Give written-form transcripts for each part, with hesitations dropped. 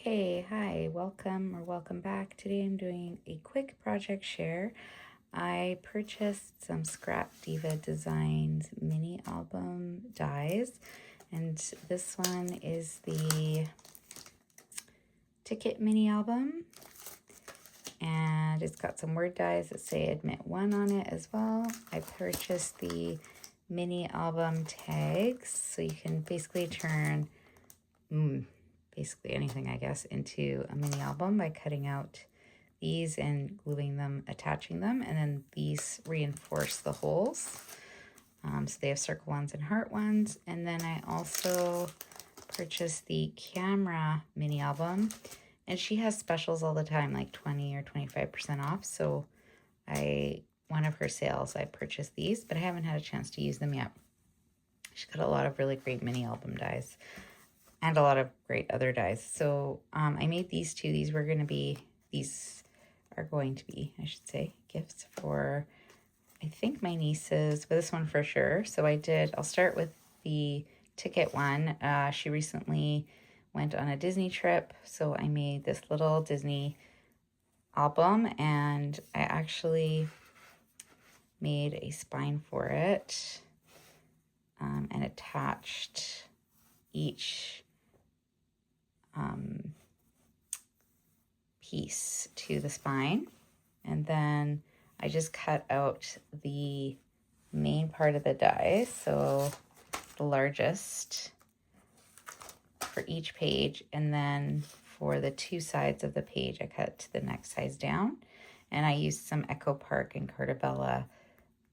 Okay, hi, welcome back. Today I'm doing a quick project share. I purchased some Scrap Diva Designs mini album dies, and this one is the ticket mini album, and it's got some word dies that say admit one on it as well. I purchased the mini album tags, so you can basically turn basically anything, I guess, into a mini album by cutting out these and gluing them, attaching them, and then these reinforce the holes. So they have circle ones and heart ones. And then I also purchased the camera mini album, and she has specials all the time, like 20 or 25% off. So one of her sales, I purchased these, but I haven't had a chance to use them yet. She's got a lot of really great mini album dies and a lot of great other dies. So I made these two. These are going to be, I should say, gifts for, I think, my nieces, but this one for sure. So I'll start with the ticket one. She recently went on a Disney trip, so I made this little Disney album, and I actually made a spine for it and attached each piece to the spine, and then I just cut out the main part of the die, so the largest for each page, and then for the two sides of the page I cut to the next size down, and I used some Echo Park and Cartabella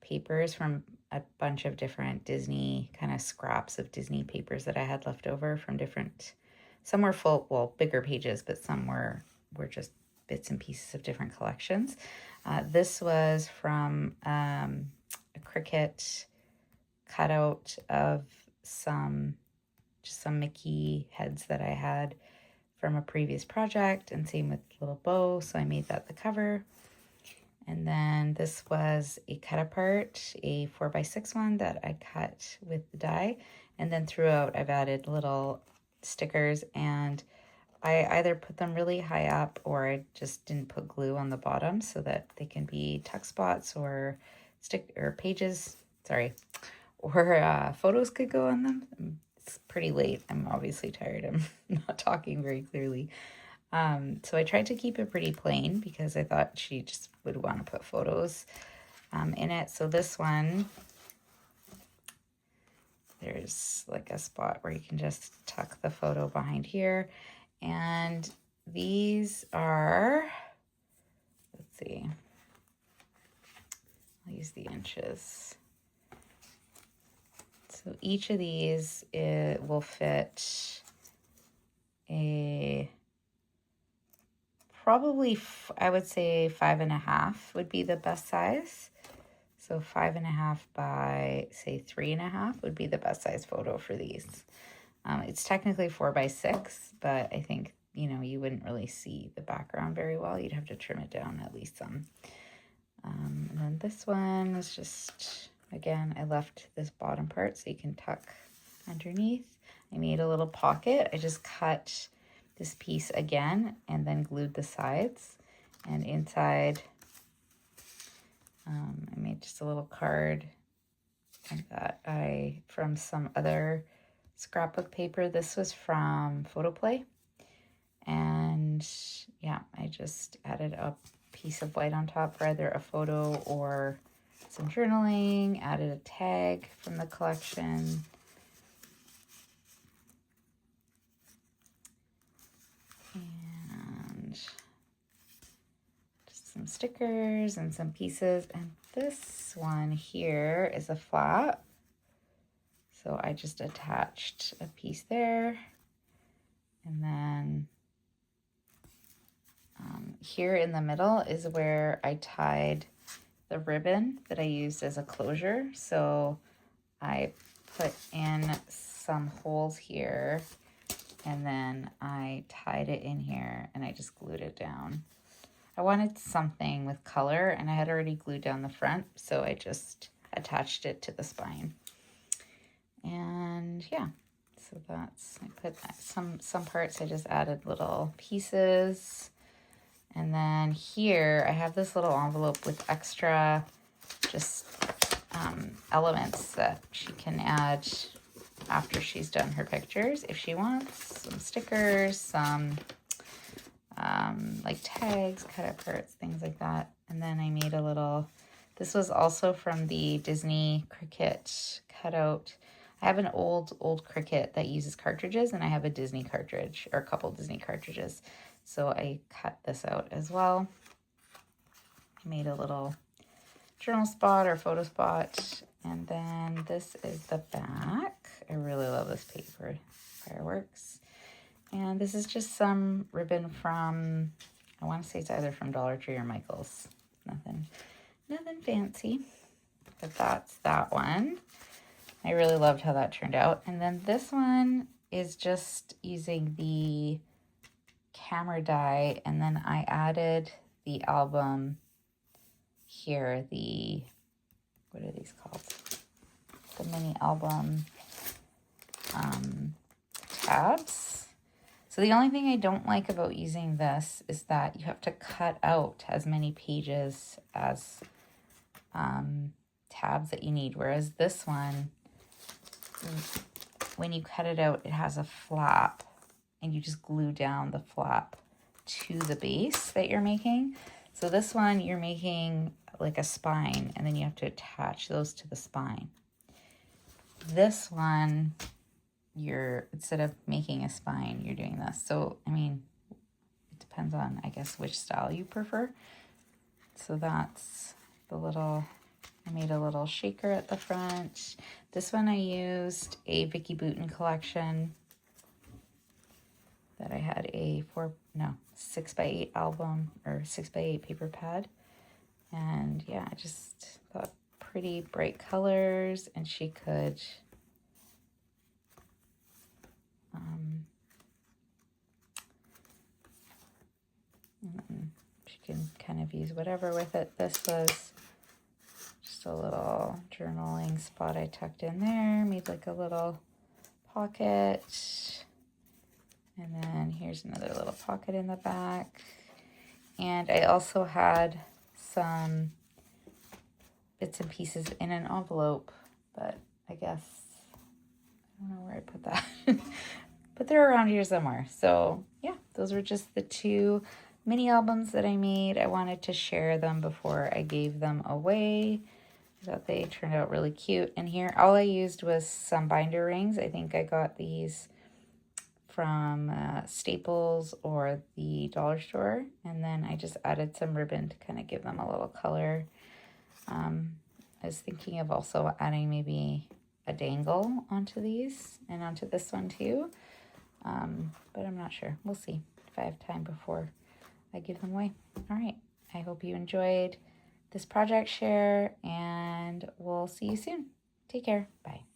papers from a bunch of different Disney kind of scraps of Disney papers that I had left over from different, some were full, well, bigger pages, but some were just bits and pieces of different collections. This was from a Cricut cutout of some Mickey heads that I had from a previous project, and same with little bow, so I made that the cover. And then this was a cut apart, a 4x6 one that I cut with the die, and then throughout I've added little stickers, and I either put them really high up or I just didn't put glue on the bottom so that they can be tuck spots or pages, or photos could go on them. It's pretty late. I'm obviously tired. I'm not talking very clearly. So I tried to keep it pretty plain because I thought she just would want to put photos in it. So this one, there's like a spot where you can just tuck the photo behind here. And these are, let's see, I'll use the inches. So each of these, it will fit probably, I would say 5.5 would be the best size. So 5.5 by, say, 3.5 would be the best size photo for these. It's technically 4x6, but I think, you wouldn't really see the background very well. You'd have to trim it down at least some. And then this one is just, again, I left this bottom part so you can tuck underneath. I made a little pocket. I just cut this piece again and then glued the sides. And inside, I made just a little card that from some other scrapbook paper. This was from Photoplay, and yeah, I just added a piece of white on top for either a photo or some journaling, added a tag from the collection, and just some stickers and some pieces. And this one here is a flap. So I just attached a piece there, and then here in the middle is where I tied the ribbon that I used as a closure. So I put in some holes here, and then I tied it in here, and I just glued it down. I wanted something with color, and I had already glued down the front, so I just attached it to the spine. And yeah, So that's, I put some parts, I just added little pieces. And then here I have this little envelope with extra just elements that she can add after she's done her pictures if she wants. Some stickers, some like tags, cut out parts, things like that. And then I made a little, this was also from the Disney Cricut cutout. I have an old Cricut that uses cartridges, and I have a Disney cartridge, or a couple Disney cartridges. So I cut this out as well. I made a little journal spot or photo spot. And then this is the back. I really love this paper, Fireworks. And this is just some ribbon from, I want to say it's either from Dollar Tree or Michael's. Nothing fancy, but that's that one. I really loved how that turned out. And then this one is just using the camera die, and then I added the album here, the, what are these called? The mini album tabs. So the only thing I don't like about using this is that you have to cut out as many pages as tabs that you need, whereas this one, when you cut it out, it has a flap, and you just glue down the flap to the base that you're making. So this one, you're making like a spine, and then you have to attach those to the spine. This one, instead of making a spine, you're doing this. So, I mean, it depends on, I guess, which style you prefer. So that's the little, I made a little shaker at the front. This one I used a Vicky Bouton collection that I had a 6x8 album, or 6x8 paper pad. And yeah, I just thought pretty bright colors, and she could she can kind of use whatever with it. This was just a little journaling spot I tucked in there, made like a little pocket. And then here's another little pocket in the back. And I also had some bits and pieces in an envelope, but I guess, I don't know where I put that. But they're around here somewhere. So yeah, those were just the two mini albums that I made. I wanted to share them before I gave them away. I thought they turned out really cute. And here, all I used was some binder rings. I think I got these from Staples or the dollar store. And then I just added some ribbon to kind of give them a little color. I was thinking of also adding maybe a dangle onto these and onto this one too. But I'm not sure. We'll see if I have time before I give them away. All right. I hope you enjoyed this project share, and we'll see you soon. Take care. Bye.